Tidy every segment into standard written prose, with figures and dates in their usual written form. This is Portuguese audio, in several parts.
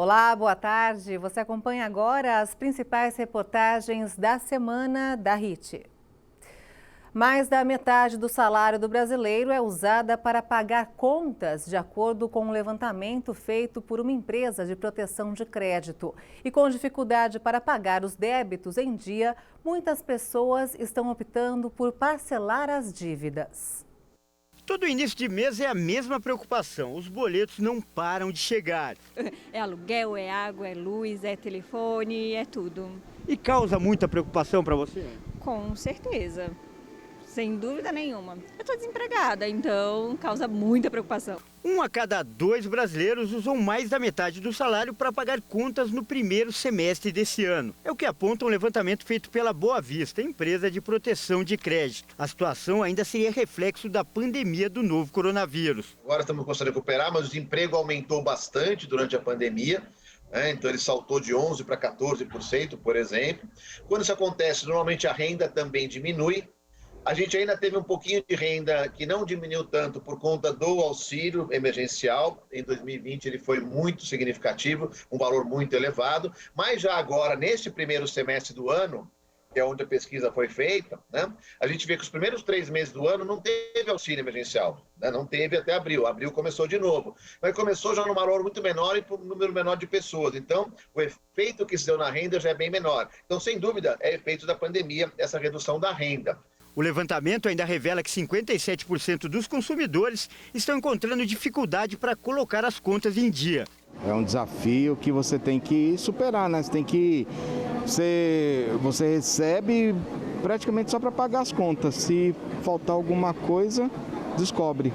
Olá, boa tarde. Você acompanha agora as principais reportagens da semana da RIT. Mais da metade do salário do brasileiro é usada para pagar contas, de acordo com um levantamento feito por uma empresa de proteção de crédito. E com dificuldade para pagar os débitos em dia, muitas pessoas estão optando por parcelar as dívidas. Todo início de mês é a mesma preocupação, os boletos não param de chegar. É aluguel, é água, é luz, é telefone, é tudo. E causa muita preocupação para você? Com certeza, sem dúvida nenhuma. Eu estou desempregada, então causa muita preocupação. 1 a cada 2 brasileiros usam mais da metade do salário para pagar contas no primeiro semestre desse ano. É o que aponta um levantamento feito pela Boa Vista, empresa de proteção de crédito. A situação ainda seria reflexo da pandemia do novo coronavírus. Agora estamos começando a recuperar, mas o desemprego aumentou bastante durante a pandemia. Então ele saltou de 11% para 14%, por exemplo. Quando isso acontece, normalmente a renda também diminui. A gente ainda teve um pouquinho de renda que não diminuiu tanto por conta do auxílio emergencial. Em 2020 ele foi muito significativo, um valor muito elevado. Mas já agora, neste primeiro semestre do ano, que é onde a pesquisa foi feita, né, a gente vê que os primeiros 3 meses do ano não teve auxílio emergencial. Né, não teve até abril. Abril começou de novo. Mas começou já num valor muito menor e por um número menor de pessoas. Então, o efeito que se deu na renda já é bem menor. Então, sem dúvida, é efeito da pandemia, essa redução da renda. O levantamento ainda revela que 57% dos consumidores estão encontrando dificuldade para colocar as contas em dia. É um desafio que você tem que superar, né? Você recebe praticamente só para pagar as contas. Se faltar alguma coisa, descobre.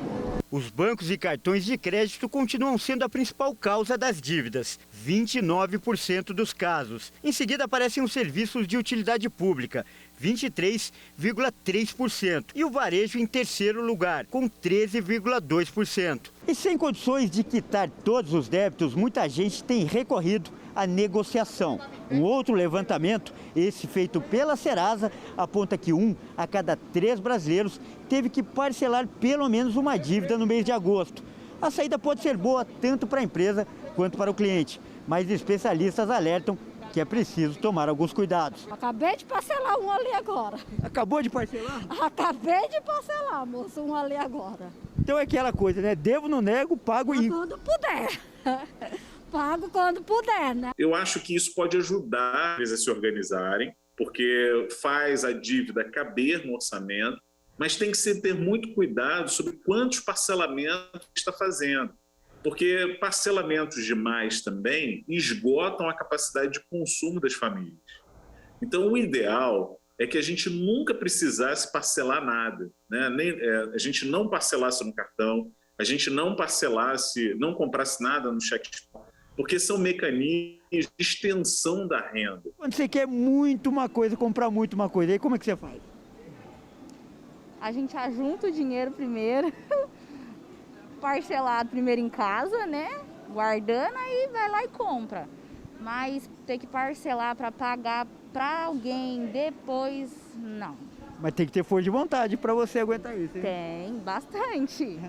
Os bancos e cartões de crédito continuam sendo a principal causa das dívidas, 29% dos casos. Em seguida aparecem os serviços de utilidade pública, 23,3%. E o varejo em terceiro lugar, com 13,2%. E sem condições de quitar todos os débitos, muita gente tem recorrido à negociação. Um outro levantamento, esse feito pela Serasa, aponta que 1 a cada 3 brasileiros teve que parcelar pelo menos uma dívida no mês de agosto. A saída pode ser boa tanto para a empresa quanto para o cliente, mas especialistas alertam que é preciso tomar alguns cuidados. Acabei de parcelar um ali agora. Acabou de parcelar? Acabei de parcelar, moço, um ali agora. Então é aquela coisa, né? Devo, não nego, pago e... Quando puder. Pago quando puder, né? Eu acho que isso pode ajudar eles a se organizarem, porque faz a dívida caber no orçamento, mas tem que se ter muito cuidado sobre quantos parcelamentos está fazendo. Porque parcelamentos demais também esgotam a capacidade de consumo das famílias. Então, o ideal é que a gente nunca precisasse parcelar nada, né? A gente não parcelasse no cartão, a gente não parcelasse, não comprasse nada no cheque, porque são mecanismos de extensão da renda. Quando você quer muito uma coisa, comprar muito uma coisa, aí como é que você faz? A gente ajunta o dinheiro primeiro, parcelado primeiro em casa, né? Guardando, aí vai lá e compra. Mas ter que parcelar para pagar para alguém depois, não. Mas tem que ter força de vontade para você aguentar isso, hein? Tem, bastante.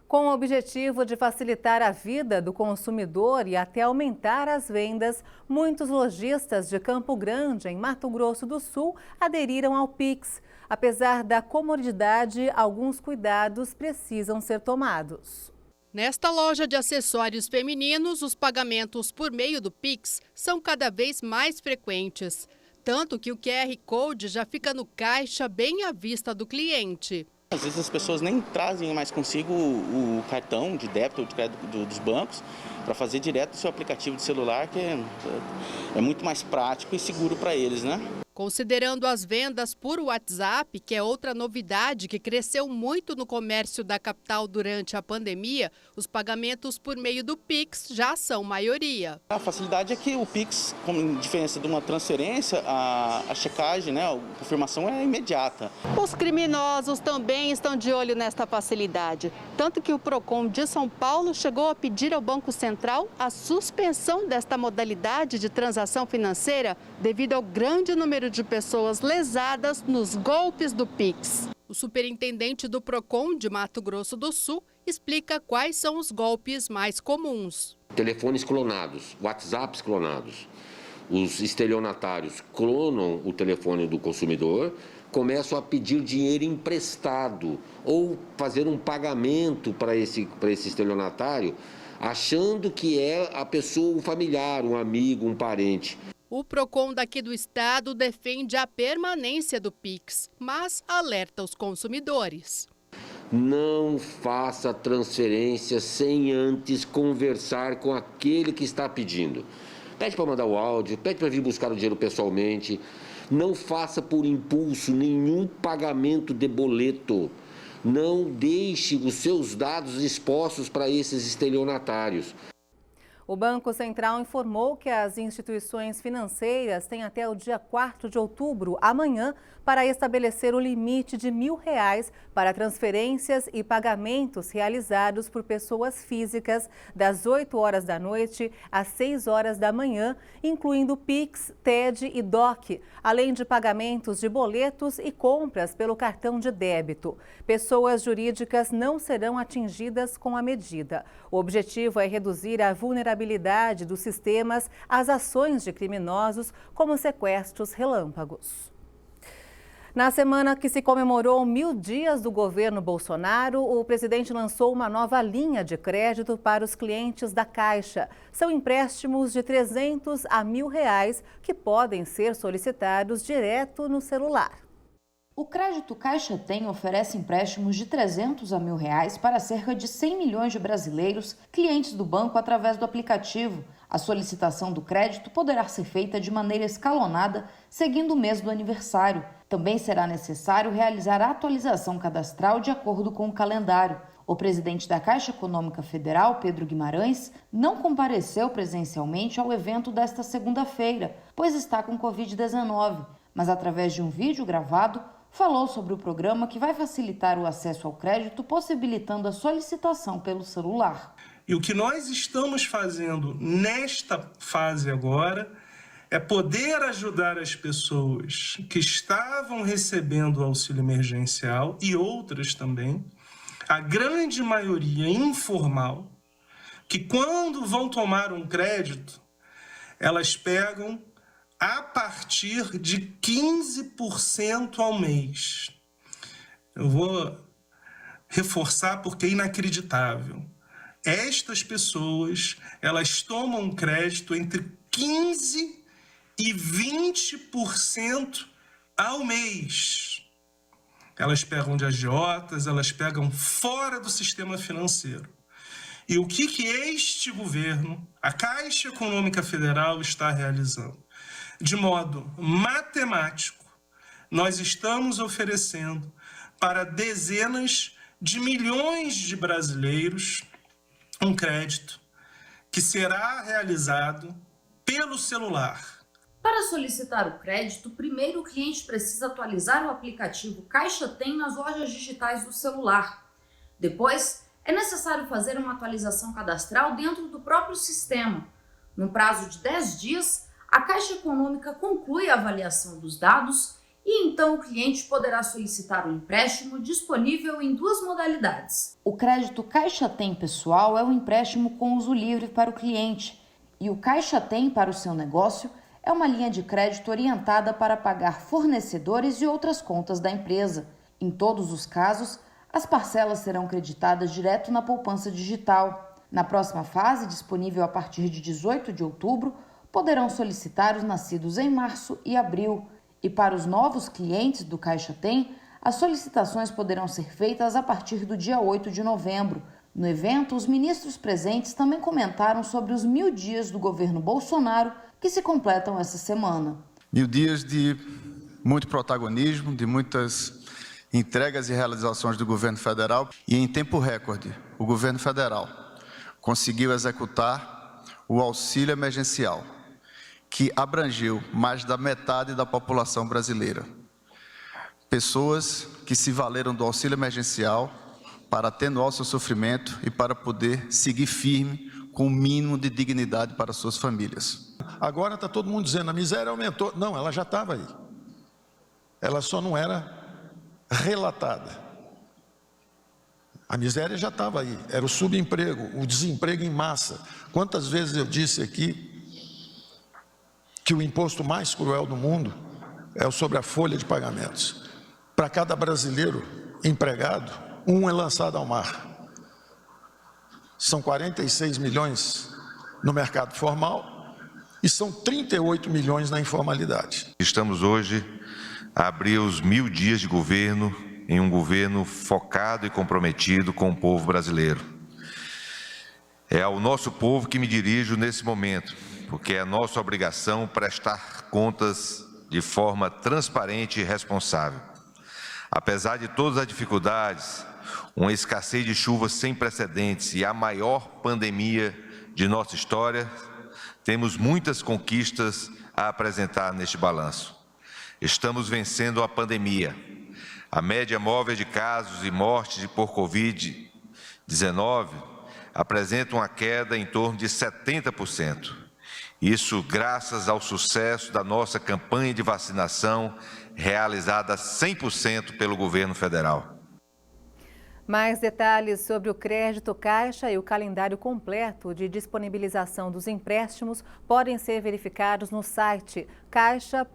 Com o objetivo de facilitar a vida do consumidor e até aumentar as vendas, muitos lojistas de Campo Grande, em Mato Grosso do Sul, aderiram ao Pix. Apesar da comodidade, alguns cuidados precisam ser tomados. Nesta loja de acessórios femininos, os pagamentos por meio do Pix são cada vez mais frequentes. Tanto que o QR Code já fica no caixa bem à vista do cliente. Às vezes as pessoas nem trazem mais consigo o cartão de débito ou de crédito dos bancos para fazer direto no seu aplicativo de celular, que é muito mais prático e seguro para eles, né? Considerando as vendas por WhatsApp, que é outra novidade que cresceu muito no comércio da capital durante a pandemia, os pagamentos por meio do Pix já são maioria. A facilidade é que o Pix, como diferença de uma transferência, a checagem, né, a confirmação é imediata. Os criminosos também estão de olho nesta facilidade. Tanto que o Procon de São Paulo chegou a pedir ao Banco Central a suspensão desta modalidade de transação financeira devido ao grande número de pessoas lesadas nos golpes do Pix. O superintendente do PROCON de Mato Grosso do Sul explica quais são os golpes mais comuns. Telefones clonados, WhatsApps clonados. Os estelionatários clonam o telefone do consumidor, começam a pedir dinheiro emprestado ou fazer um pagamento para esse estelionatário, achando que é a pessoa, um familiar, um amigo, um parente. O PROCON daqui do estado defende a permanência do Pix, mas alerta os consumidores. Não faça transferência sem antes conversar com aquele que está pedindo. Pede para mandar o áudio, pede para vir buscar o dinheiro pessoalmente. Não faça por impulso nenhum pagamento de boleto. Não deixe os seus dados expostos para esses estelionatários. O Banco Central informou que as instituições financeiras têm até o dia 4 de outubro, amanhã, para estabelecer o limite de R$1.000 para transferências e pagamentos realizados por pessoas físicas das 8 horas da noite às 6 horas da manhã, incluindo Pix, TED e DOC, além de pagamentos de boletos e compras pelo cartão de débito. Pessoas jurídicas não serão atingidas com a medida. O objetivo é reduzir a vulnerabilidade dos sistemas às ações de criminosos, como sequestros relâmpagos. Na semana que se comemorou 1000 dias do governo Bolsonaro, o presidente lançou uma nova linha de crédito para os clientes da Caixa. São empréstimos de R$300 a R$1.000 que podem ser solicitados direto no celular. O Crédito Caixa Tem oferece empréstimos de R$300 a R$1.000 para cerca de 100 milhões de brasileiros, clientes do banco através do aplicativo. A solicitação do crédito poderá ser feita de maneira escalonada, seguindo o mês do aniversário. Também será necessário realizar a atualização cadastral de acordo com o calendário. O presidente da Caixa Econômica Federal, Pedro Guimarães, não compareceu presencialmente ao evento desta segunda-feira, pois está com Covid-19, mas através de um vídeo gravado, falou sobre o programa que vai facilitar o acesso ao crédito, possibilitando a solicitação pelo celular. E o que nós estamos fazendo nesta fase agora é poder ajudar as pessoas que estavam recebendo o auxílio emergencial e outras também, a grande maioria informal, que quando vão tomar um crédito, elas pegam a partir de 15% ao mês. Eu vou reforçar porque é inacreditável. Estas pessoas, elas tomam um crédito entre 15% e 20% ao mês. Elas pegam de agiotas, elas pegam fora do sistema financeiro. E o que este governo, a Caixa Econômica Federal, está realizando? De modo matemático, nós estamos oferecendo para dezenas de milhões de brasileiros um crédito que será realizado pelo celular. Para solicitar o crédito, primeiro o cliente precisa atualizar o aplicativo Caixa Tem nas lojas digitais do celular. Depois, é necessário fazer uma atualização cadastral dentro do próprio sistema. No prazo de 10 dias, a Caixa Econômica conclui a avaliação dos dados e então o cliente poderá solicitar o empréstimo disponível em 2 modalidades. O crédito Caixa Tem pessoal é um empréstimo com uso livre para o cliente e o Caixa Tem para o seu negócio é uma linha de crédito orientada para pagar fornecedores e outras contas da empresa. Em todos os casos, as parcelas serão creditadas direto na poupança digital. Na próxima fase, disponível a partir de 18 de outubro, poderão solicitar os nascidos em março e abril. E para os novos clientes do Caixa Tem, as solicitações poderão ser feitas a partir do dia 8 de novembro. No evento, os ministros presentes também comentaram sobre os 1000 dias do governo Bolsonaro que se completam essa semana. 1000 dias de muito protagonismo, de muitas entregas e realizações do governo federal e em tempo recorde, o governo federal conseguiu executar o auxílio emergencial, que abrangeu mais da metade da população brasileira. Pessoas que se valeram do auxílio emergencial para atenuar o seu sofrimento e para poder seguir firme com o mínimo de dignidade para suas famílias. Agora está todo mundo dizendo, a miséria aumentou. Não, ela já estava aí. Ela só não era relatada. A miséria já estava aí, era o subemprego, o desemprego em massa. Quantas vezes eu disse aqui que o imposto mais cruel do mundo é o sobre a folha de pagamentos. Para cada brasileiro empregado, um é lançado ao mar. São 46 milhões no mercado formal e são 38 milhões na informalidade. Estamos hoje a abrir os 1000 dias de governo, em um governo focado e comprometido com o povo brasileiro. É ao nosso povo que me dirijo nesse momento, porque é nossa obrigação prestar contas de forma transparente e responsável. Apesar de todas as dificuldades, uma escassez de chuvas sem precedentes e a maior pandemia de nossa história, temos muitas conquistas a apresentar neste balanço. Estamos vencendo a pandemia. A média móvel de casos e mortes por Covid-19 apresenta uma queda em torno de 70%. Isso graças ao sucesso da nossa campanha de vacinação, realizada 100% pelo governo federal. Mais detalhes sobre o crédito Caixa e o calendário completo de disponibilização dos empréstimos podem ser verificados no site caixa.gov.br.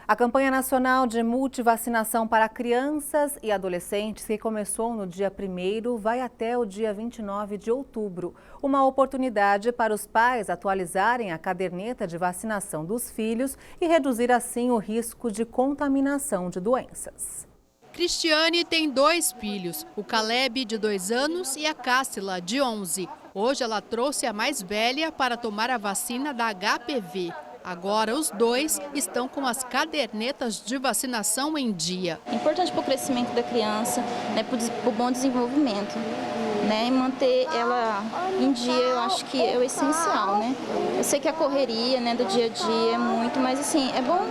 A campanha nacional de multivacinação para crianças e adolescentes, que começou no dia 1º, vai até o dia 29 de outubro. Uma oportunidade para os pais atualizarem a caderneta de vacinação dos filhos e reduzir assim o risco de contaminação de doenças. Cristiane tem 2 filhos, o Caleb, de 2 anos, e a Cássila, de 11. Hoje ela trouxe a mais velha para tomar a vacina da HPV. Agora os 2 estão com as cadernetas de vacinação em dia. É importante para o crescimento da criança, né, para o bom desenvolvimento, né, e manter ela em dia, eu acho que é o essencial, né. Eu sei que a correria, né, do dia a dia é muito, mas assim, é bom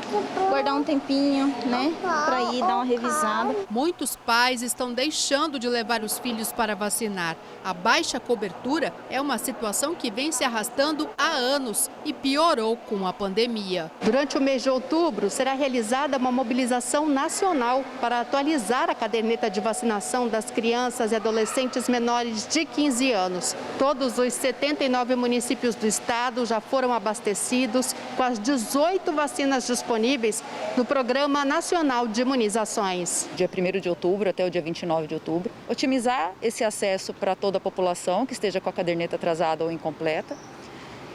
guardar um tempinho, né, para ir dar uma revisada. Muitos pais estão deixando de levar os filhos para vacinar. A baixa cobertura é uma situação que vem se arrastando há anos e piorou com a pandemia. Durante o mês de outubro, será realizada uma mobilização nacional para atualizar a caderneta de vacinação das crianças e adolescentes menores de 15 anos. Todos os 79 municípios do estado já foram abastecidos com as 18 vacinas disponíveis no Programa Nacional de Imunizações. Dia 1º de outubro até o dia 29 de outubro. Otimizar esse acesso para toda a população que esteja com a caderneta atrasada ou incompleta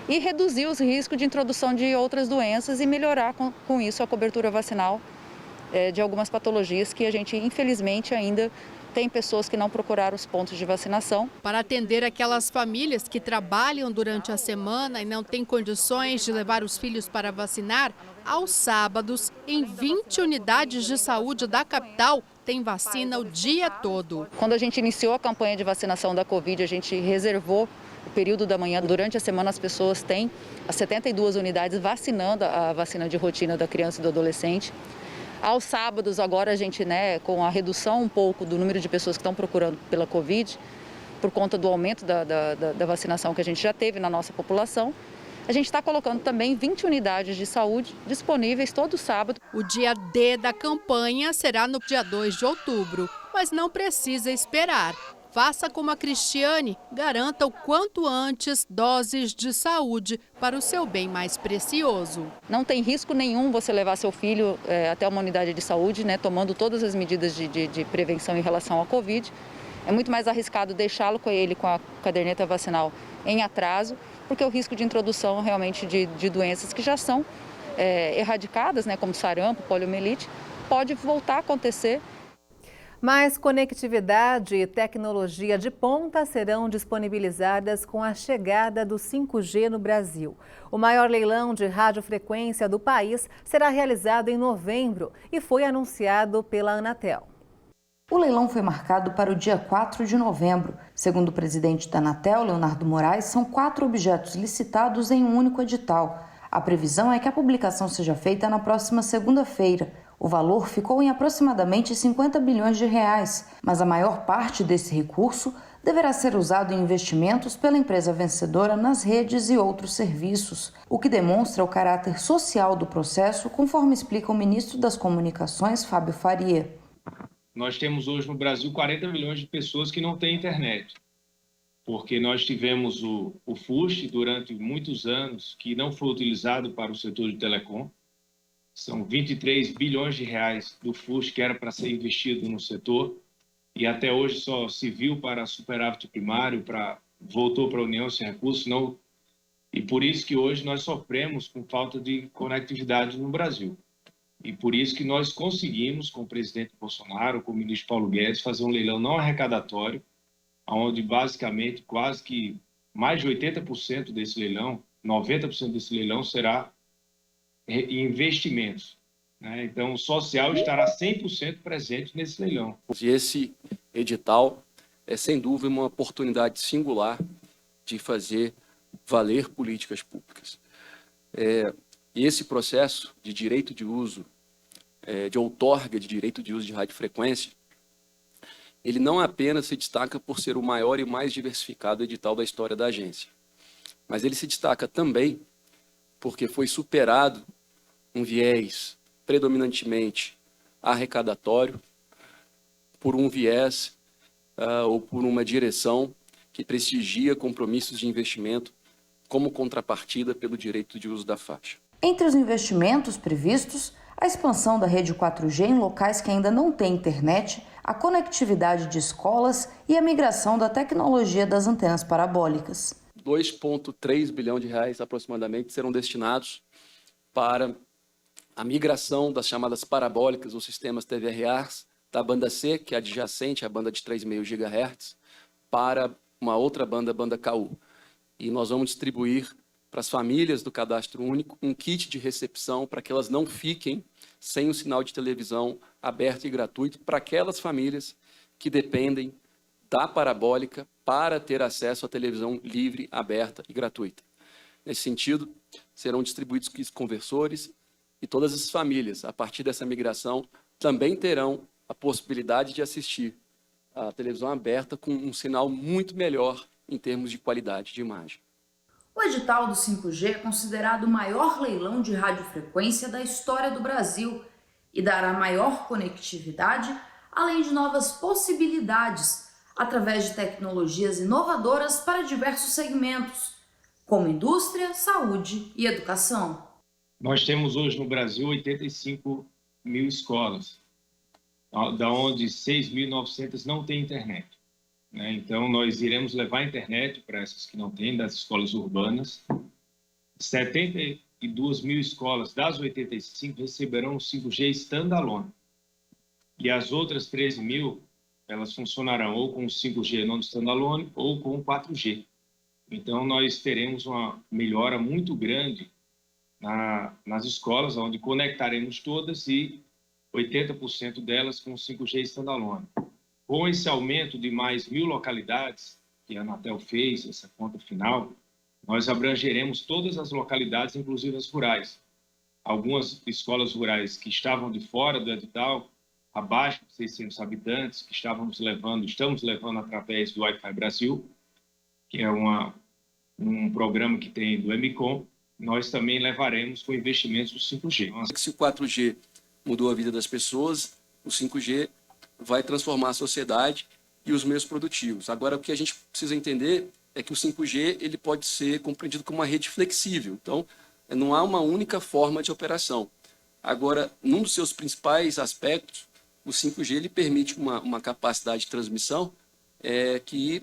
e reduzir os riscos de introdução de outras doenças e melhorar com isso a cobertura vacinal de algumas patologias que a gente, infelizmente, ainda tem pessoas que não procuraram os pontos de vacinação. Para atender aquelas famílias que trabalham durante a semana e não têm condições de levar os filhos para vacinar, aos sábados, em 20 unidades de saúde da capital, tem vacina o dia todo. Quando a gente iniciou a campanha de vacinação da Covid, a gente reservou o período da manhã. Durante a semana, as pessoas têm as 72 unidades vacinando a vacina de rotina da criança e do adolescente. Aos sábados, agora a gente, com a redução um pouco do número de pessoas que estão procurando pela Covid, por conta do aumento da vacinação que a gente já teve na nossa população, a gente está colocando também 20 unidades de saúde disponíveis todo sábado. O dia D da campanha será no dia 2 de outubro, mas não precisa esperar. Faça como a Cristiane, garanta o quanto antes doses de saúde para o seu bem mais precioso. Não tem risco nenhum você levar seu filho até uma unidade de saúde, tomando todas as medidas de prevenção em relação à Covid. É muito mais arriscado deixá-lo com ele com a caderneta vacinal em atraso, porque o risco de introdução realmente de doenças que já são erradicadas, como sarampo, poliomielite, pode voltar a acontecer. Mais conectividade e tecnologia de ponta serão disponibilizadas com a chegada do 5G no Brasil. O maior leilão de radiofrequência do país será realizado em novembro e foi anunciado pela Anatel. O leilão foi marcado para o dia 4 de novembro. Segundo o presidente da Anatel, Leonardo Moraes, são 4 objetos licitados em um único edital. A previsão é que a publicação seja feita na próxima segunda-feira. O valor ficou em aproximadamente 50 bilhões de reais, mas a maior parte desse recurso deverá ser usado em investimentos pela empresa vencedora nas redes e outros serviços, o que demonstra o caráter social do processo, conforme explica o ministro das Comunicações, Fábio Faria. Nós temos hoje no Brasil 40 milhões de pessoas que não têm internet, porque nós tivemos o FUST durante muitos anos, que não foi utilizado para o setor de telecom. São 23 bilhões de reais do FUST que era para ser investido no setor, e até hoje só se viu para superávit primário, voltou para a União sem recursos, não, e por isso que hoje nós sofremos com falta de conectividade no Brasil. E por isso que nós conseguimos, com o presidente Bolsonaro, com o ministro Paulo Guedes, fazer um leilão não arrecadatório, onde basicamente quase que mais de 80% desse leilão, 90% desse leilão será em investimentos. Então, o social estará 100% presente nesse leilão. E esse edital é, sem dúvida, uma oportunidade singular de fazer valer políticas públicas. E esse processo de direito de uso, de outorga de direito de uso de radiofrequência, ele não apenas se destaca por ser o maior e mais diversificado edital da história da agência, mas ele se destaca também porque foi superado um viés predominantemente arrecadatório, por um viés ou por uma direção que prestigia compromissos de investimento como contrapartida pelo direito de uso da faixa. Entre os investimentos previstos, a expansão da rede 4G em locais que ainda não têm internet, a conectividade de escolas e a migração da tecnologia das antenas parabólicas. 2,3 bilhão de reais aproximadamente serão destinados para a migração das chamadas parabólicas ou sistemas TVRAs da banda C, que é adjacente à banda de 3,5 GHz, para uma outra banda, banda KU. E nós vamos distribuir para as famílias do Cadastro Único um kit de recepção para que elas não fiquem sem o sinal de televisão aberto e gratuito para aquelas famílias que dependem da parabólica para ter acesso à televisão livre, aberta e gratuita. Nesse sentido, serão distribuídos kits conversores e todas as famílias, a partir dessa migração, também terão a possibilidade de assistir a televisão aberta com um sinal muito melhor em termos de qualidade de imagem. O edital do 5G é considerado o maior leilão de radiofrequência da história do Brasil e dará maior conectividade, além de novas possibilidades, através de tecnologias inovadoras para diversos segmentos, como indústria, saúde e educação. Nós temos hoje no Brasil 85 mil escolas, da onde 6.900 não têm internet. Então, nós iremos levar a internet para essas que não têm, das escolas urbanas. 72 mil escolas das 85 receberão o 5G standalone. E as outras 13 mil, elas funcionarão ou com o 5G não standalone ou com o 4G. Então, nós teremos uma melhora muito grande nas escolas, onde conectaremos todas e 80% delas com 5G standalone. Com esse aumento de mais 1.000 localidades, que a Anatel fez, essa conta final, nós abrangeremos todas as localidades, inclusive as rurais. Algumas escolas rurais que estavam de fora do edital, abaixo de 600 habitantes, que estamos levando através do Wi-Fi Brasil, que é um programa que tem do Emicom, nós também levaremos com investimentos do 5G. Se o 4G mudou a vida das pessoas, o 5G vai transformar a sociedade e os meios produtivos. Agora, o que a gente precisa entender é que o 5G ele pode ser compreendido como uma rede flexível. Então, não há uma única forma de operação. Agora, num dos seus principais aspectos, o 5G ele permite uma capacidade de transmissão que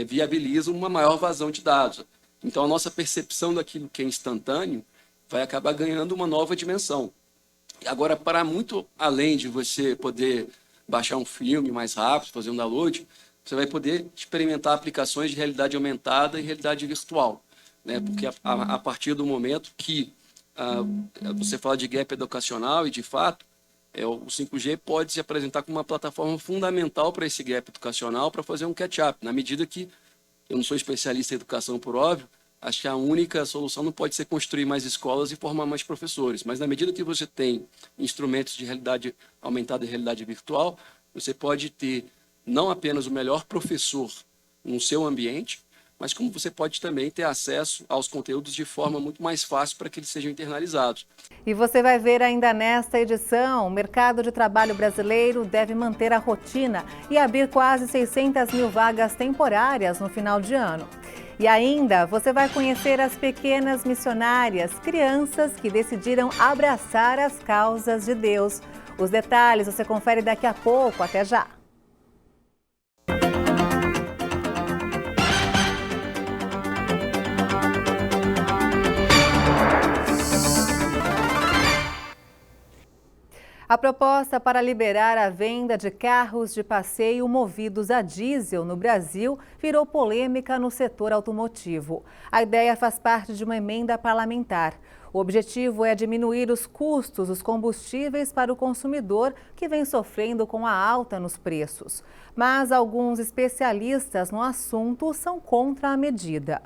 viabiliza uma maior vazão de dados. Então, a nossa percepção daquilo que é instantâneo vai acabar ganhando uma nova dimensão. Agora, para muito além de você poder baixar um filme mais rápido, fazer um download, você vai poder experimentar aplicações de realidade aumentada e realidade virtual, porque a partir do momento que você fala de gap educacional e, de fato, o 5G pode se apresentar como uma plataforma fundamental para esse gap educacional, para fazer um catch-up, na medida que eu não sou especialista em educação, por óbvio, acho que a única solução não pode ser construir mais escolas e formar mais professores, mas na medida que você tem instrumentos de realidade aumentada e realidade virtual, você pode ter não apenas o melhor professor no seu ambiente, mas como você pode também ter acesso aos conteúdos de forma muito mais fácil para que eles sejam internalizados. E você vai ver ainda nesta edição, o mercado de trabalho brasileiro deve manter a rotina e abrir quase 600 mil vagas temporárias no final de ano. E ainda, você vai conhecer as pequenas missionárias, crianças que decidiram abraçar as causas de Deus. Os detalhes você confere daqui a pouco, até já! A proposta para liberar a venda de carros de passeio movidos a diesel no Brasil virou polêmica no setor automotivo. A ideia faz parte de uma emenda parlamentar. O objetivo é diminuir os custos dos combustíveis para o consumidor, que vem sofrendo com a alta nos preços. Mas alguns especialistas no assunto são contra a medida.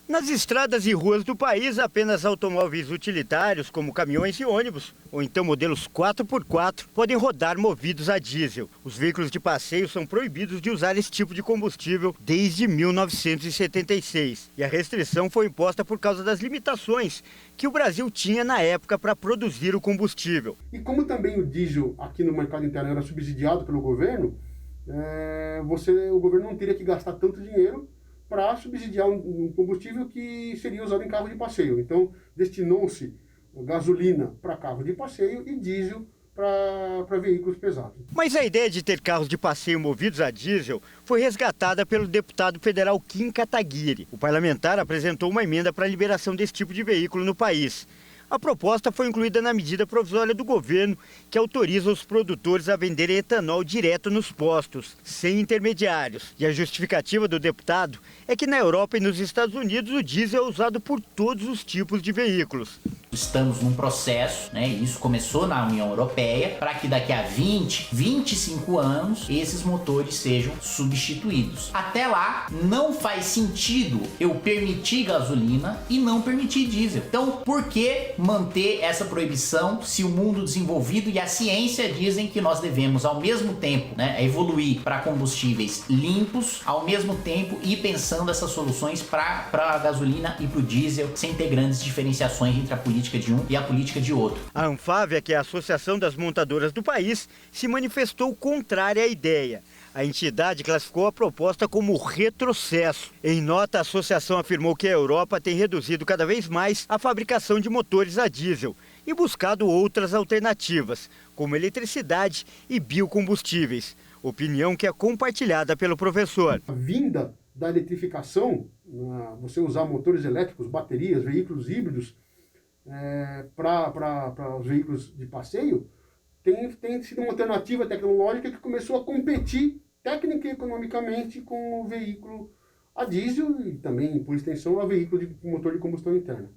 Nas estradas e ruas do país, apenas automóveis utilitários, como caminhões e ônibus, ou então modelos 4x4, podem rodar movidos a diesel. Os veículos de passeio são proibidos de usar esse tipo de combustível desde 1976. E a restrição foi imposta por causa das limitações que o Brasil tinha na época para produzir o combustível. E como também o diesel aqui no mercado interno era subsidiado pelo governo, o governo não teria que gastar tanto dinheiro para subsidiar um combustível que seria usado em carro de passeio. Então, destinou-se gasolina para carro de passeio e diesel para veículos pesados. Mas a ideia de ter carros de passeio movidos a diesel foi resgatada pelo deputado federal Kim Kataguiri. O parlamentar apresentou uma emenda para a liberação desse tipo de veículo no país. A proposta foi incluída na medida provisória do governo, que autoriza os produtores a venderem etanol direto nos postos, sem intermediários. E a justificativa do deputado é que na Europa e nos Estados Unidos o diesel é usado por todos os tipos de veículos. Estamos num processo, isso começou na União Europeia, para que daqui a 20, 25 anos esses motores sejam substituídos. Até lá, não faz sentido eu permitir gasolina e não permitir diesel. Então, por que manter essa proibição se o mundo desenvolvido e a ciência dizem que nós devemos, ao mesmo tempo, evoluir para combustíveis limpos, ao mesmo tempo ir pensando essas soluções para a gasolina e para o diesel, sem ter grandes diferenciações entre a política de um e a política de outro. A Anfávia, que é a Associação das Montadoras do país, se manifestou contrária à ideia. A entidade classificou a proposta como retrocesso. Em nota, a associação afirmou que a Europa tem reduzido cada vez mais a fabricação de motores a diesel e buscado outras alternativas, como eletricidade e biocombustíveis. Opinião que é compartilhada pelo professor. A vinda da eletrificação, você usar motores elétricos, baterias, veículos híbridos, para os veículos de passeio, tem sido uma alternativa tecnológica que começou a competir técnica e economicamente com o veículo a diesel e também, por extensão, a veículo de motor de combustão interna.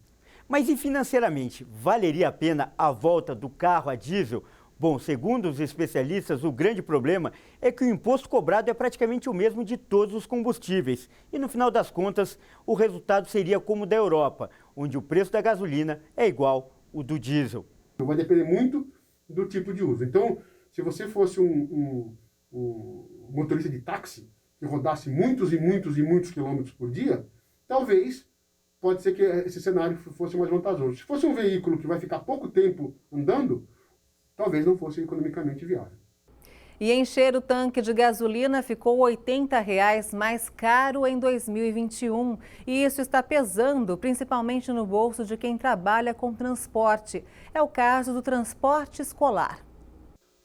Mas e financeiramente, valeria a pena a volta do carro a diesel? Bom, segundo os especialistas, o grande problema é que o imposto cobrado é praticamente o mesmo de todos os combustíveis. E no final das contas, o resultado seria como o da Europa, onde o preço da gasolina é igual ao do diesel. Vai depender muito do tipo de uso. Então, se você fosse um motorista de táxi que rodasse muitos e muitos e muitos quilômetros por dia, talvez pode ser que esse cenário fosse mais vantajoso. Se fosse um veículo que vai ficar pouco tempo andando, talvez não fosse economicamente viável. E encher o tanque de gasolina ficou R$ 80 mais caro em 2021. E isso está pesando, principalmente no bolso de quem trabalha com transporte. É o caso do transporte escolar.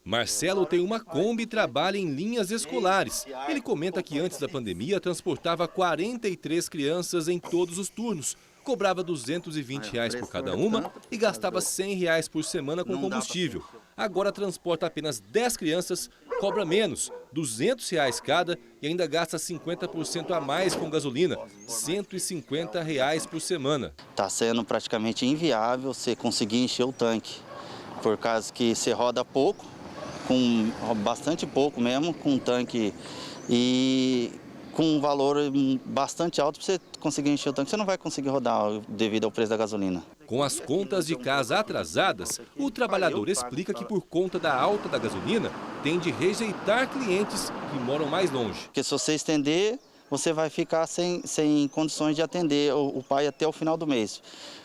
Marcelo tem uma Kombi e trabalha em linhas escolares. Ele comenta que antes da pandemia transportava 43 crianças em todos os turnos. Cobrava R$ 220 por cada uma e gastava R$ 100 por semana com combustível. Agora transporta apenas 10 crianças, cobra menos, R$ 200 cada e ainda gasta 50% a mais com gasolina, R$ 150 por semana. Está sendo praticamente inviável você conseguir encher o tanque, por causa que você roda pouco, com bastante pouco mesmo, com um tanque e com um valor bastante alto para você conseguir encher o tanque. Você não vai conseguir rodar devido ao preço da gasolina. Com as contas de casa atrasadas, o trabalhador explica que por conta da alta da gasolina, pretende rejeitar clientes que moram mais longe. Porque se você estender, você vai ficar sem condições de atender o pai até o final do mês.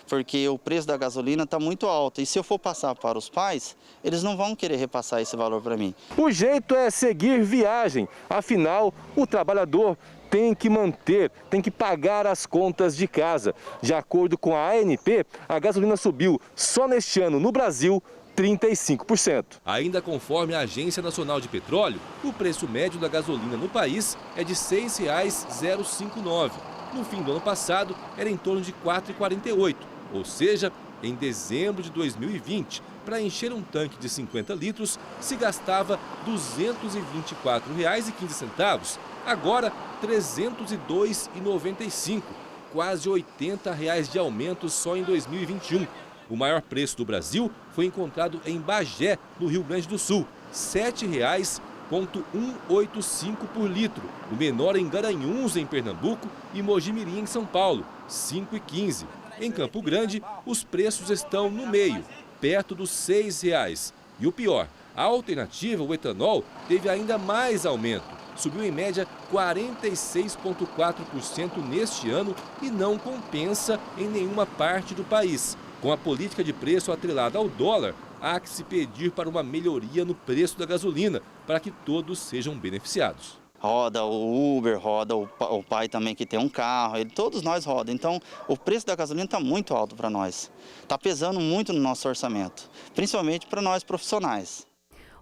Porque o preço da gasolina está muito alto. E se eu for passar para os pais, eles não vão querer repassar esse valor para mim. O jeito é seguir viagem. Afinal, o trabalhador tem que pagar as contas de casa. De acordo com a ANP, a gasolina subiu só neste ano no Brasil 35%. Ainda conforme a Agência Nacional de Petróleo, o preço médio da gasolina no país é de R$ 6,059. No fim do ano passado, era em torno de R$ 4,48. Ou seja, em dezembro de 2020, para encher um tanque de 50 litros, se gastava R$ 224,15. Agora, R$ 302,95. Quase R$ 80 de aumento só em 2021. O maior preço do Brasil foi encontrado em Bagé, no Rio Grande do Sul, R$ 7,185 por litro. O menor em Garanhuns, em Pernambuco, e Mogi-mirim, em São Paulo, R$ 5,15. Em Campo Grande, os preços estão no meio, perto dos R$ 6. E o pior, a alternativa, o etanol, teve ainda mais aumento. Subiu em média 46,4% neste ano e não compensa em nenhuma parte do país. Com a política de preço atrelada ao dólar, há que se pedir para uma melhoria no preço da gasolina, para que todos sejam beneficiados. Roda o Uber, roda o pai também que tem um carro, todos nós rodam. Então, o preço da gasolina está muito alto para nós. Está pesando muito no nosso orçamento, principalmente para nós profissionais.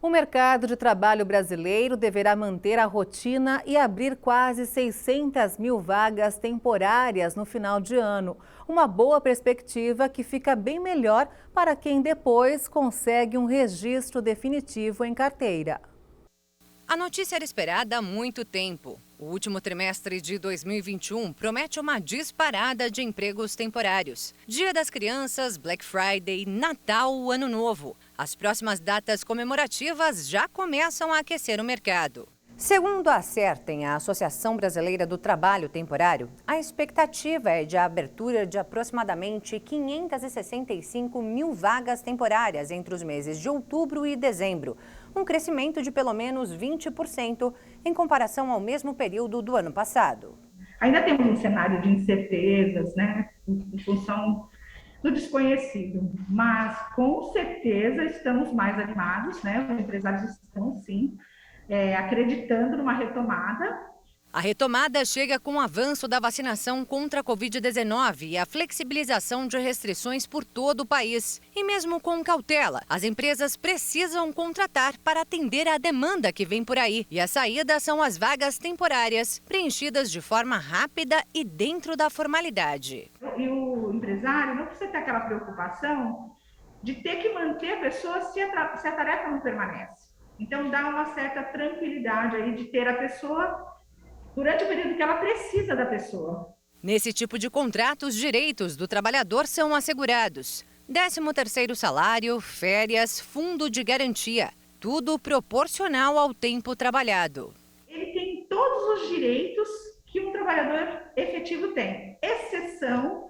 O mercado de trabalho brasileiro deverá manter a rotina e abrir quase 600 mil vagas temporárias no final de ano. Uma boa perspectiva que fica bem melhor para quem depois consegue um registro definitivo em carteira. A notícia era esperada há muito tempo. O último trimestre de 2021 promete uma disparada de empregos temporários. Dia das Crianças, Black Friday, Natal, Ano Novo. As próximas datas comemorativas já começam a aquecer o mercado. Segundo a Acertem, a Associação Brasileira do Trabalho Temporário, a expectativa é de abertura de aproximadamente 565 mil vagas temporárias entre os meses de outubro e dezembro, um crescimento de pelo menos 20% em comparação ao mesmo período do ano passado. Ainda temos um cenário de incertezas, né, em função do desconhecido, mas com certeza estamos mais animados, né, os empresários estão sim, acreditando numa retomada. A retomada chega com o avanço da vacinação contra a Covid-19 e a flexibilização de restrições por todo o país. E mesmo com cautela, as empresas precisam contratar para atender à demanda que vem por aí. E a saída são as vagas temporárias, preenchidas de forma rápida e dentro da formalidade. E o empresário não precisa ter aquela preocupação de ter que manter a pessoa se a tarefa não permanece. Então dá uma certa tranquilidade aí de ter a pessoa durante o período que ela precisa da pessoa. Nesse tipo de contrato, os direitos do trabalhador são assegurados. 13º salário, férias, fundo de garantia. Tudo proporcional ao tempo trabalhado. Ele tem todos os direitos que um trabalhador efetivo tem, exceção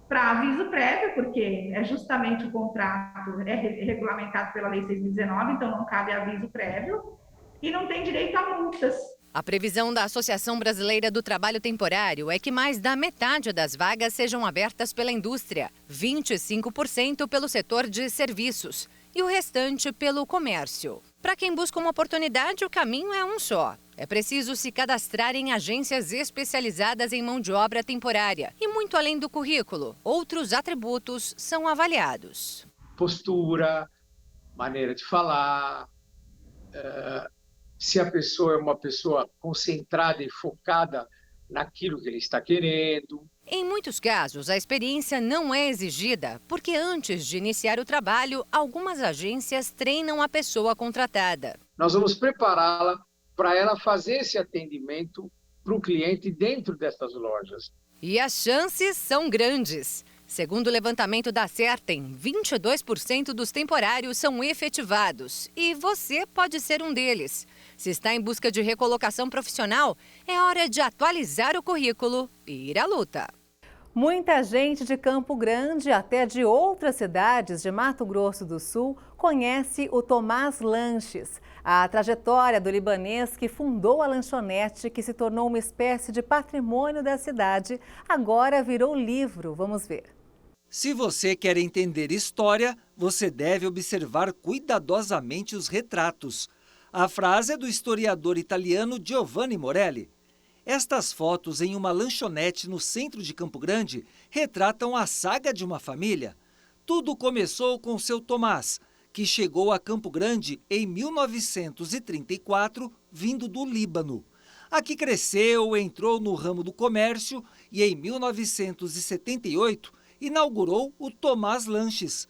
para aviso prévio, porque é justamente o contrato regulamentado pela Lei 6.019, então não cabe aviso prévio, e não tem direito a multas. A previsão da Associação Brasileira do Trabalho Temporário é que mais da metade das vagas sejam abertas pela indústria, 25% pelo setor de serviços e o restante pelo comércio. Para quem busca uma oportunidade, o caminho é um só. É preciso se cadastrar em agências especializadas em mão de obra temporária. E muito além do currículo, outros atributos são avaliados. Postura, maneira de falar, se a pessoa é uma pessoa concentrada e focada naquilo que ele está querendo. Em muitos casos, a experiência não é exigida, porque antes de iniciar o trabalho, algumas agências treinam a pessoa contratada. Nós vamos prepará-la para ela fazer esse atendimento para o cliente dentro dessas lojas. E as chances são grandes. Segundo o levantamento da Acertem, 22% dos temporários são efetivados e você pode ser um deles. Se está em busca de recolocação profissional, é hora de atualizar o currículo e ir à luta. Muita gente de Campo Grande, até de outras cidades de Mato Grosso do Sul, conhece o Tomás Lanches. A trajetória do libanês que fundou a lanchonete, que se tornou uma espécie de patrimônio da cidade, agora virou livro. Vamos ver. Se você quer entender história, você deve observar cuidadosamente os retratos. A frase é do historiador italiano Giovanni Morelli. Estas fotos em uma lanchonete no centro de Campo Grande retratam a saga de uma família. Tudo começou com seu Tomás, que chegou a Campo Grande em 1934, vindo do Líbano. Aqui cresceu, entrou no ramo do comércio e em 1978 inaugurou o Tomás Lanches.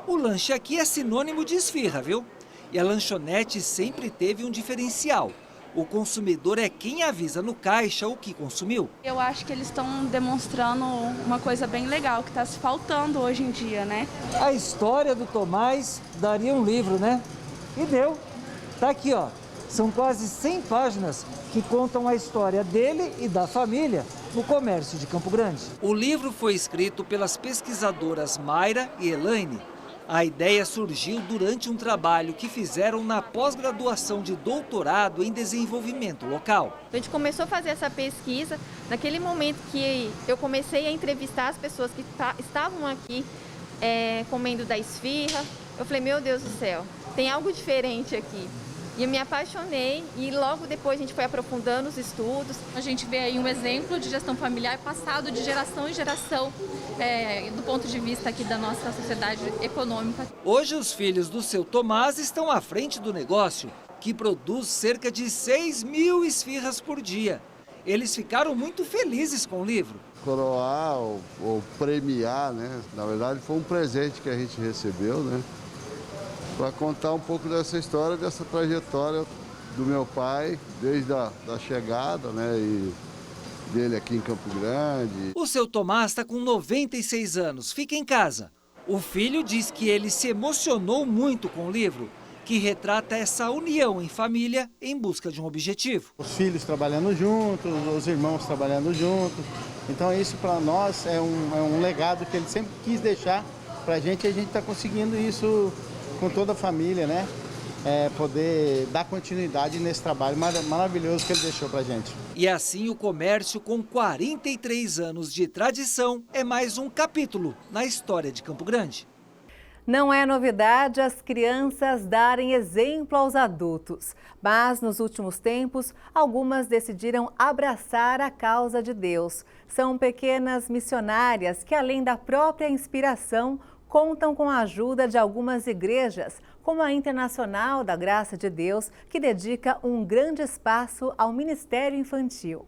O lanche aqui é sinônimo de esfirra, viu? E a lanchonete sempre teve um diferencial. O consumidor é quem avisa no caixa o que consumiu. Eu acho que eles estão demonstrando uma coisa bem legal que está se faltando hoje em dia, né? A história do Tomás daria um livro, né? E deu. Tá aqui, ó. São quase 100 páginas que contam a história dele e da família no comércio de Campo Grande. O livro foi escrito pelas pesquisadoras Mayra e Elaine. A ideia surgiu durante um trabalho que fizeram na pós-graduação de doutorado em desenvolvimento local. A gente começou a fazer essa pesquisa naquele momento que eu comecei a entrevistar as pessoas que estavam aqui comendo da esfirra. Eu falei, meu Deus do céu, tem algo diferente aqui. E eu me apaixonei e logo depois a gente foi aprofundando os estudos. A gente vê aí um exemplo de gestão familiar passado de geração em geração, do ponto de vista aqui da nossa sociedade econômica. Hoje os filhos do seu Tomás estão à frente do negócio, que produz cerca de 6.000 esfirras por dia. Eles ficaram muito felizes com o livro. Coroar ou premiar, né? Na verdade foi um presente que a gente recebeu, né? Para contar um pouco dessa história, dessa trajetória do meu pai, desde a chegada, né, e dele aqui em Campo Grande. O seu Tomás está com 96 anos, fica em casa. O filho diz que ele se emocionou muito com o livro, que retrata essa união em família em busca de um objetivo. Os filhos trabalhando juntos, os irmãos trabalhando juntos. Então isso para nós é um legado que ele sempre quis deixar para a gente, e a gente está conseguindo isso com toda a família, né? Poder dar continuidade nesse trabalho maravilhoso que ele deixou pra gente. E assim o comércio, com 43 anos de tradição, é mais um capítulo na história de Campo Grande. Não é novidade as crianças darem exemplo aos adultos, mas nos últimos tempos, algumas decidiram abraçar a causa de Deus. São pequenas missionárias que, além da própria inspiração, contam com a ajuda de algumas igrejas, como a Internacional da Graça de Deus, que dedica um grande espaço ao ministério infantil.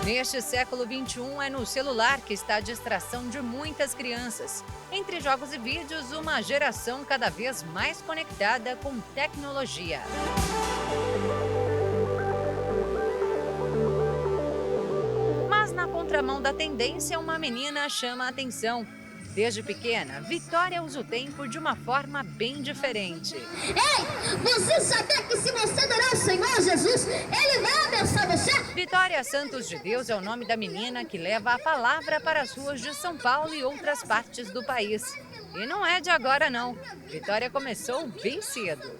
Neste século XXI, é no celular que está a distração de muitas crianças. Entre jogos e vídeos, uma geração cada vez mais conectada com tecnologia. Na contramão da tendência, uma menina chama a atenção. Desde pequena, Vitória usa o tempo de uma forma bem diferente. Ei, você sabia que se você adorar o Senhor Jesus, Ele vai abençoar você? Vitória Santos de Deus é o nome da menina que leva a palavra para as ruas de São Paulo e outras partes do país. E não é de agora, não. Vitória começou bem cedo.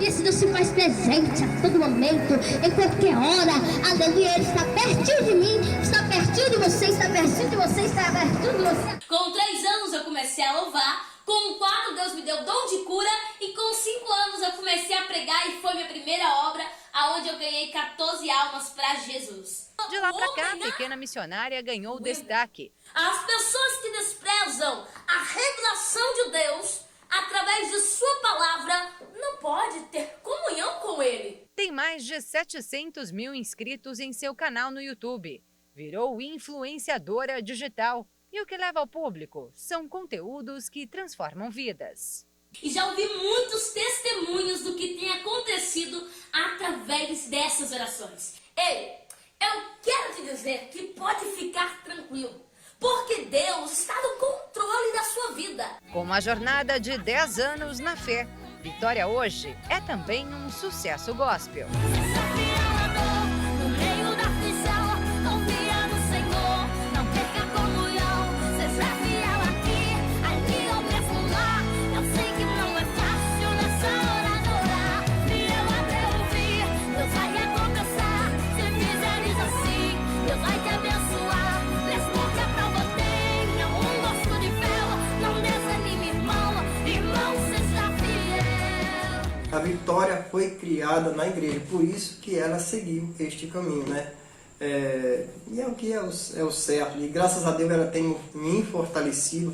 Esse Deus se faz presente a todo momento, em qualquer hora. Aleluia, Ele está pertinho de mim, está pertinho de você, está pertinho de você, está pertinho de você. Com 3 anos eu comecei a louvar, com 4 Deus me deu dom de cura e com 5 anos eu comecei a pregar e foi minha primeira obra, aonde eu ganhei 14 almas para Jesus. De lá para cá, a pequena missionária ganhou destaque. As pessoas que desprezam a revelação de Deus através de sua palavra não pode ter comunhão com Ele. Tem mais de 700 mil inscritos em seu canal no YouTube. Virou influenciadora digital. E o que leva ao público são conteúdos que transformam vidas. E já ouvi muitos testemunhos do que tem acontecido através dessas orações. Ei, eu quero te dizer que pode ficar tranquilo, porque Deus está no controle da sua vida. Com uma jornada de 10 anos na fé, Vitória hoje é também um sucesso gospel. Vitória foi criada na igreja, por isso que ela seguiu este caminho, né? E é o que é o certo. E graças a Deus ela tem me fortalecido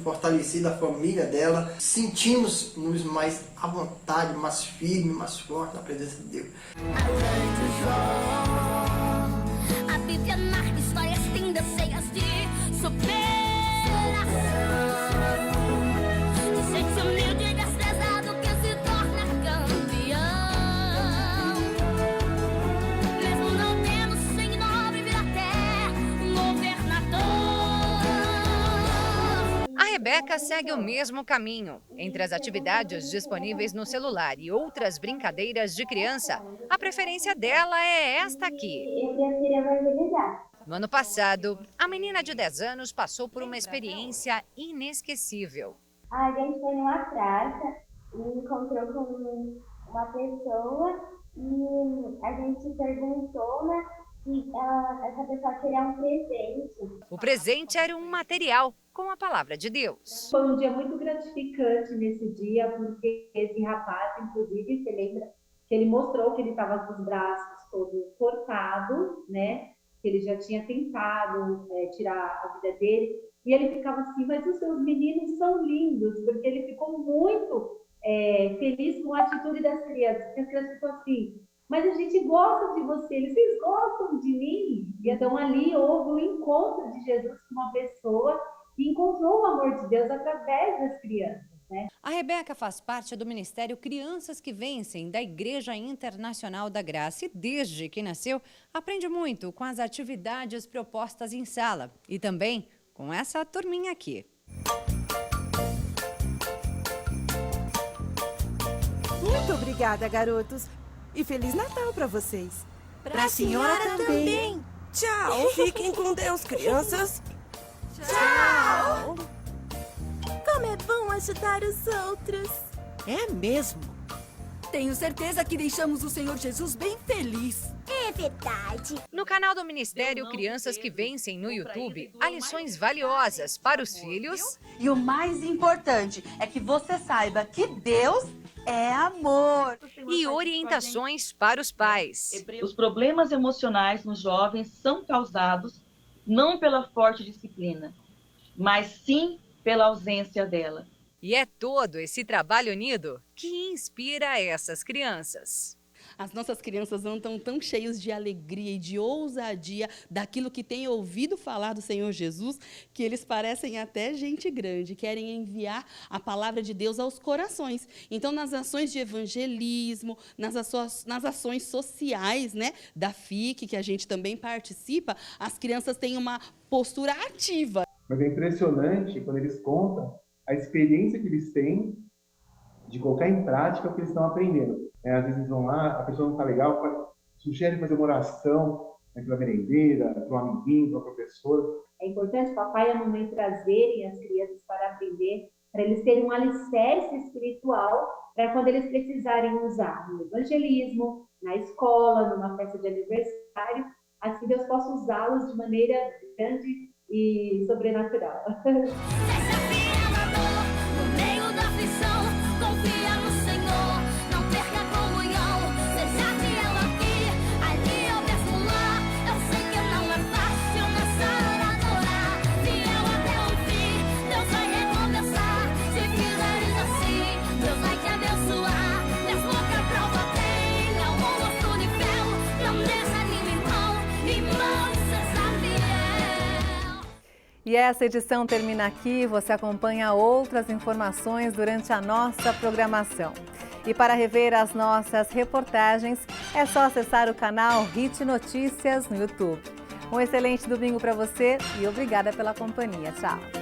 a família dela. Sentimos-nos mais à vontade, mais firme, mais forte na presença de Deus. A Bíblia narra histórias lindas, cheias de superação. De gente humilde e desprezado que se torna campeão. Mesmo não tendo sem nome, vira até um governador. A Rebeca segue o mesmo caminho. Entre as atividades disponíveis no celular e outras brincadeiras de criança, a preferência dela é esta aqui. Eu prefiro evangelizar. No ano passado, a menina de 10 anos passou por uma experiência inesquecível. A gente foi numa praça e encontrou com uma pessoa e a gente perguntou, né, se essa pessoa queria um presente. O presente era um material com a palavra de Deus. Foi um dia muito gratificante nesse dia, porque esse rapaz, inclusive, você lembra que ele mostrou que ele estava com os braços todos cortados, né? Que ele já tinha tentado tirar a vida dele. E ele ficava assim, mas os seus meninos são lindos, porque ele ficou muito feliz com a atitude das crianças. Porque as crianças ficam assim, mas a gente gosta de vocês gostam de mim? E então ali houve um encontro de Jesus com uma pessoa que encontrou o amor de Deus através das crianças, né? A Rebeca faz parte do Ministério Crianças que Vencem, da Igreja Internacional da Graça, e desde que nasceu, aprende muito com as atividades propostas em sala e também com essa turminha aqui. Muito obrigada, garotos. E Feliz Natal para vocês. Pra senhora também. Tchau. Fiquem com Deus, crianças. Tchau! Como é bom ajudar os outros. É mesmo. Tenho certeza que deixamos o Senhor Jesus bem feliz. É verdade. No canal do Ministério Crianças que Vencem no YouTube, há lições valiosas para os filhos. E o mais importante é que você saiba que Deus é amor. E orientações para os pais. Os problemas emocionais nos jovens são causados não pela forte disciplina, mas sim pela ausência dela. E é todo esse trabalho unido que inspira essas crianças. As nossas crianças andam tão cheios de alegria e de ousadia daquilo que têm ouvido falar do Senhor Jesus, que eles parecem até gente grande, querem enviar a palavra de Deus aos corações. Então, nas ações de evangelismo, nas ações sociais, né, da FIC, que a gente também participa, as crianças têm uma postura ativa. Mas é impressionante quando eles contam a experiência que eles têm de colocar em prática o que eles estão aprendendo. Às vezes vão lá, a pessoa não está legal, sugere fazer uma oração para a merendeira, para o amiguinho, para o professor. É importante o papai e a mamãe trazerem as crianças para aprender, para eles terem um alicerce espiritual, para quando eles precisarem usar no evangelismo, na escola, numa festa de aniversário, assim Deus possa usá-los de maneira grande e sobrenatural. E essa edição termina aqui. Você acompanha outras informações durante a nossa programação. E para rever as nossas reportagens, é só acessar o canal HIT Notícias no YouTube. Um excelente domingo para você e obrigada pela companhia. Tchau!